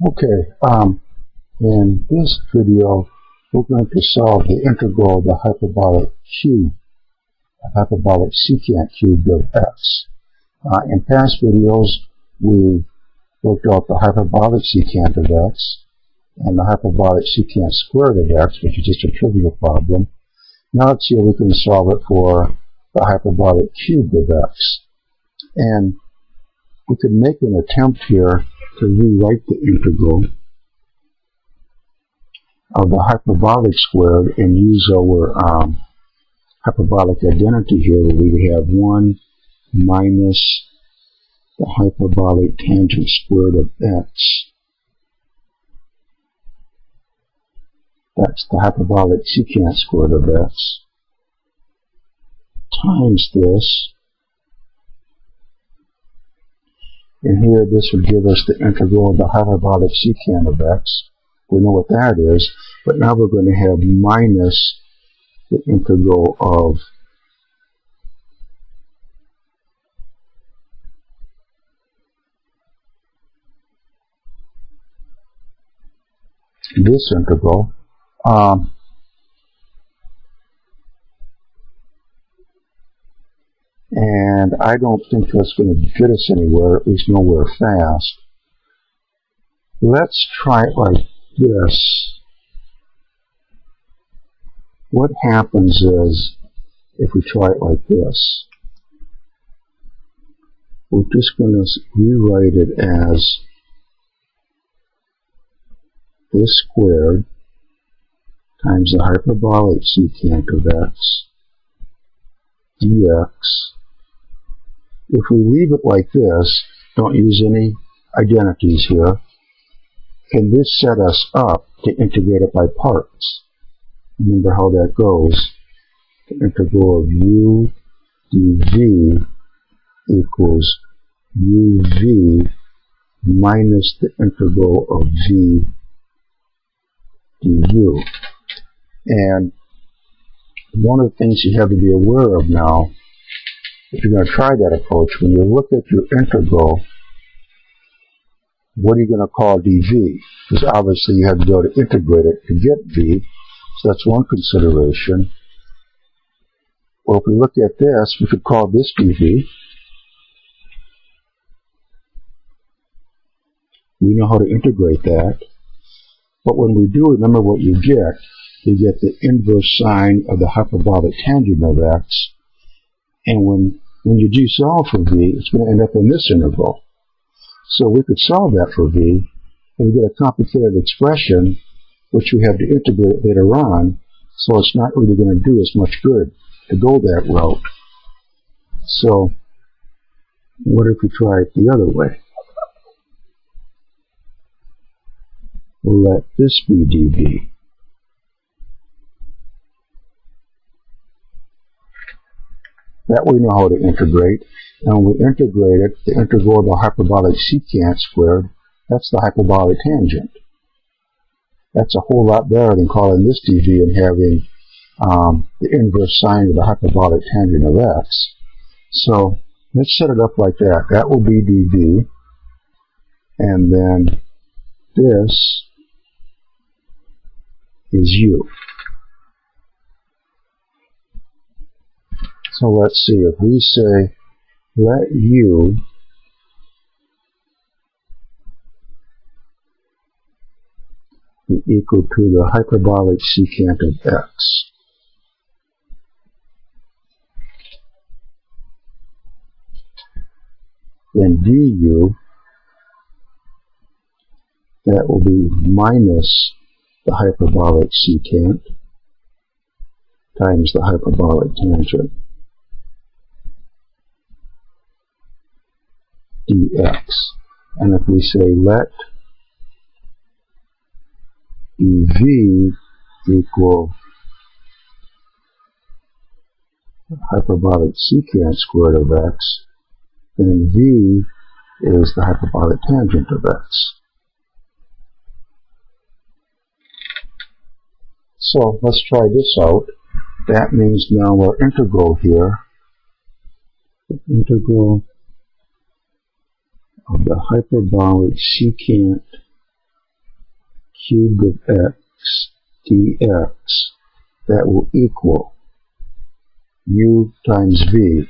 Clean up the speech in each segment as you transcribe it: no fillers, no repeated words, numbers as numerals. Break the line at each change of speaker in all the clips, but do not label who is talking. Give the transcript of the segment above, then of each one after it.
Okay, in this video, we're going to solve the integral of the hyperbolic cube, hyperbolic secant cube of x. In past videos, we worked out the hyperbolic secant of x and the hyperbolic secant squared of x, which is just a trivial problem. Now let's see if we can solve it for the hyperbolic cube of x. And we could make an attempt here to rewrite the integral of the hyperbolic squared and use our hyperbolic identity here, where we would have 1 minus the hyperbolic tangent squared of x. That's the hyperbolic secant squared of x times this. And here this would give us the integral of the hyperbolic secant of x. We know what that is, but now we're going to have minus the integral of this integral. And I don't think that's going to get us anywhere, at least nowhere fast. Let's try it like this. What happens is, if we try it like this, we're just going to rewrite it as this squared times the hyperbolic secant of x dx. If we leave it like this, don't use any identities here, can this set us up to integrate it by parts? Remember how that goes. The integral of u dv equals uv minus the integral of v du. And one of the things you have to be aware of now, if you're going to try that approach, when you look at your integral, what are you going to call dv? Because obviously you have to be able to integrate it to get v, so that's one consideration. Well, if we look at this, we could call this dv. We know how to integrate that. But when we do, remember what you get. You get the inverse sine of the hyperbolic tangent of x. And when you do solve for v, it's going to end up in this integral. So we could solve that for v, and we get a complicated expression, which we have to integrate later on, so it's not really going to do us much good to go that route. So what if we try it the other way? We'll let this be dv. That we know how to integrate. And when we integrate it, the integral of the hyperbolic secant squared, that's the hyperbolic tangent. That's a whole lot better than calling this dv and having the inverse sine of the hyperbolic tangent of x. So let's set it up like that. That will be dv. And then this is u. So let's see, if we say let u be equal to the hyperbolic secant of x, then du, that will be minus the hyperbolic secant times the hyperbolic tangent dx. And if we say let dv equal hyperbolic secant squared of x, then v is the hyperbolic tangent of x. So let's try this out. That means now our integral here, the integral of the hyperbolic secant cubed of x dx. That will equal u times v.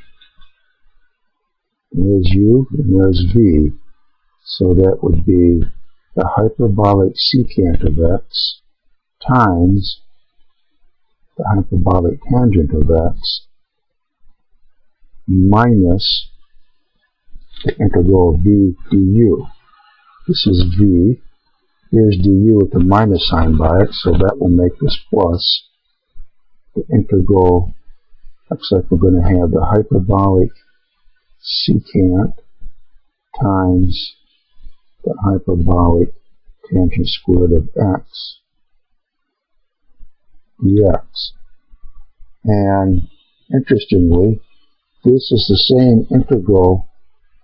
There's u and there's v. So that would be the hyperbolic secant of x times the hyperbolic tangent of x minus the integral of v du. This is v. Here's du with the minus sign by it, so that will make this plus. The integral, looks like we're going to have the hyperbolic secant times the hyperbolic tangent squared of x dx. And interestingly, this is the same integral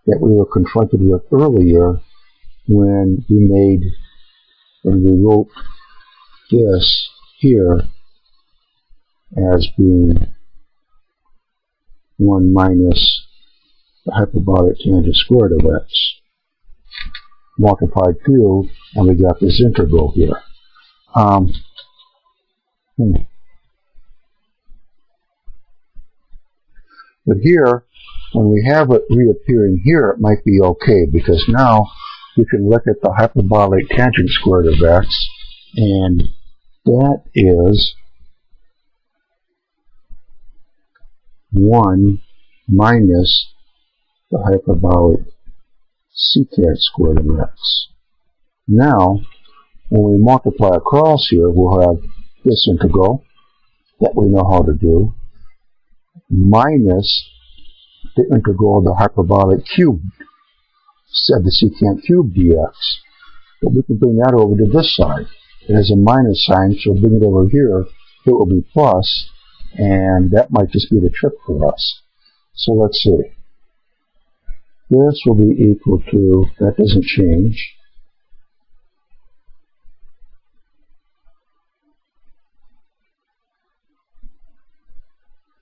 that we were confronted with earlier when we wrote this here as being 1 minus the hyperbolic tangent squared of x multiplied 2, and we got this integral here. But here, when we have it reappearing here, it might be okay, because now we can look at the hyperbolic tangent squared of x, and that is 1 minus the hyperbolic secant squared of x. Now, when we multiply across here, we'll have this integral that we know how to do, minus the integral of the hyperbolic cubed, said the secant cubed dx. But we can bring that over to this side. It has a minus sign, so bring it over here, it will be plus, and that might just be the trick for us. So let's see. This will be equal to, that doesn't change,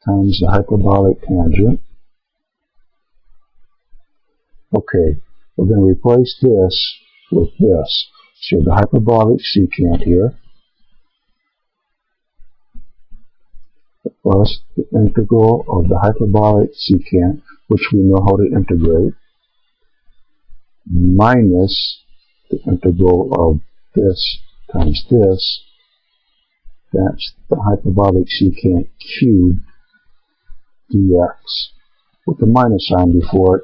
times the hyperbolic tangent. Okay, we're going to replace this with this. So the hyperbolic secant here, plus the integral of the hyperbolic secant, which we know how to integrate, minus the integral of this times this. That's the hyperbolic secant cubed dx with the minus sign before it,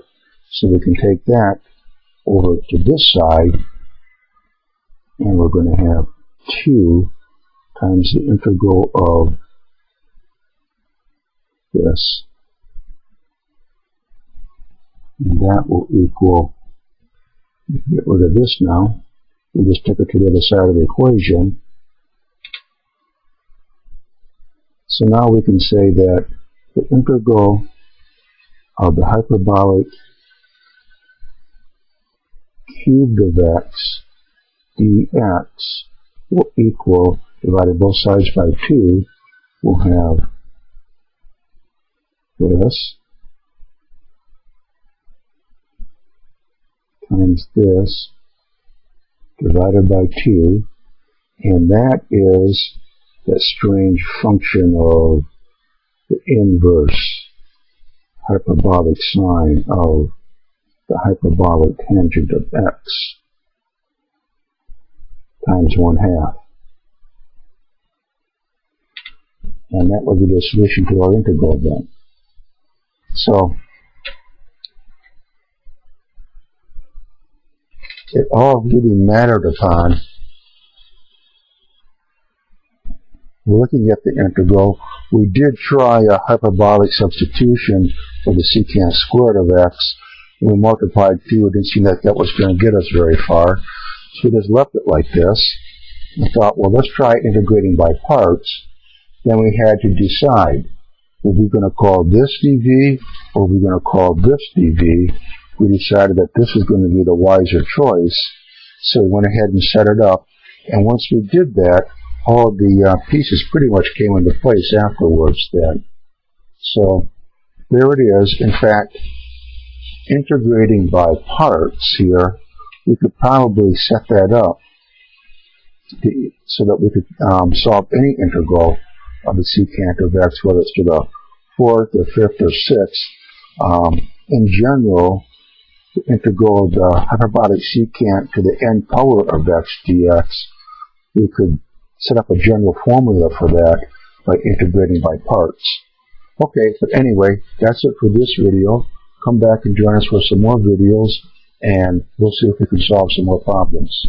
so we can take that over to this side, and we're going to have 2 times the integral of this, and that will equal, get rid of this now, we just took it to the other side of the equation. So now we can say that the integral of the hyperbolic cubed of x dx will equal, divided both sides by 2, we'll have this times this divided by 2, and that is that strange function of the inverse hyperbolic sine of the hyperbolic tangent of x times 1/2. And that would be the solution to our integral then. So, it all really mattered upon looking at the integral. We did try a hyperbolic substitution for the secant squared of x. We multiplied 2. It didn't seem like that was going to get us very far. So we just left it like this. We thought, well, let's try integrating by parts. Then we had to decide, were we going to call this dv or were we going to call this dv? We decided that this was going to be the wiser choice. So we went ahead and set it up. And once we did that, all the pieces pretty much came into place afterwards then. So there it is. In fact, integrating by parts here, we could probably set that up so that we could solve any integral of the secant of x, whether it's to the fourth or fifth or sixth. In general, the integral of the hyperbolic secant to the n power of x dx, we could set up a general formula for that by integrating by parts. Okay, but anyway, that's it for this video. Come back and join us for some more videos, and we'll see if we can solve some more problems.